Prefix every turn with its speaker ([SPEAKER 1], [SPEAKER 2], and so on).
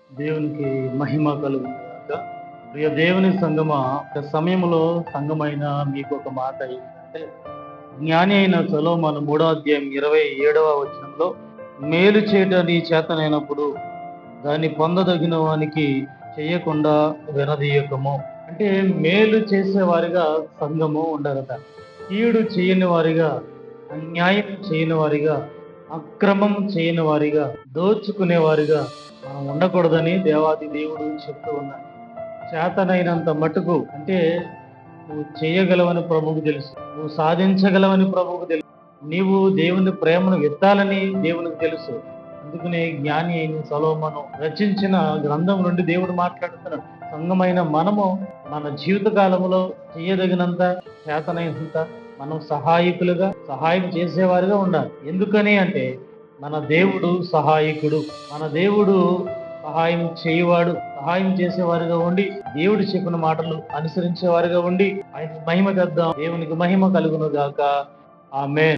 [SPEAKER 1] దేవునికి మహిమ కలుగుగాక. ప్రియ దేవుని సంగమా, ఒక సమయంలో సంగమైన మీకు ఒక మాట ఏంటంటే, జ్ఞాని అయిన సొలొమోను 3వ అధ్యాయం 27వ వచనంలో, మేలు చేయట నీ చేతనైనప్పుడు దాన్ని పొందదగిన వానికి చెయ్యకుండా వినదీయకము. అంటే మేలు చేసేవారిగా సంఘము ఉండరట. కీడు చేయని వారిగా, అన్యాయం చేయని వారిగా, అక్రమం చేయని వారిగా, దోచుకునే వారిగా మనం ఉండకూడదని దేవాది దేవుడు చెప్తూ ఉన్నాడు. చేతనైనంత మటుకు అంటే నువ్వు చేయగలవని ప్రభువుకు తెలుసు. నువ్వు సాధించగలవని ప్రభువుకు తెలుసు. నీవు దేవుని ప్రేమను ఎత్తాలని దేవునికి తెలుసు. అందుకనే జ్ఞాని అయిన సొలొమోను రచించిన గ్రంథం నుండి దేవుడు మాట్లాడుతున్నాడు. సంఘమైన మనము మన జీవిత కాలంలో చేయదగినంత, చేతనైనంత మనం సహాయకులుగా, సహాయం చేసేవారుగా ఉండాలి. ఎందుకని అంటే మన దేవుడు సహాయకుడు. మన దేవుడు సహాయం చేయవాడు. సహాయం చేసేవారుగా ఉండి, దేవుడు చెప్పిన మాటలు అనుసరించేవారుగా ఉండి, ఆయన మహిమ తెద్దాం. దేవునికి మహిమ కలుగును గాక. ఆమేన్.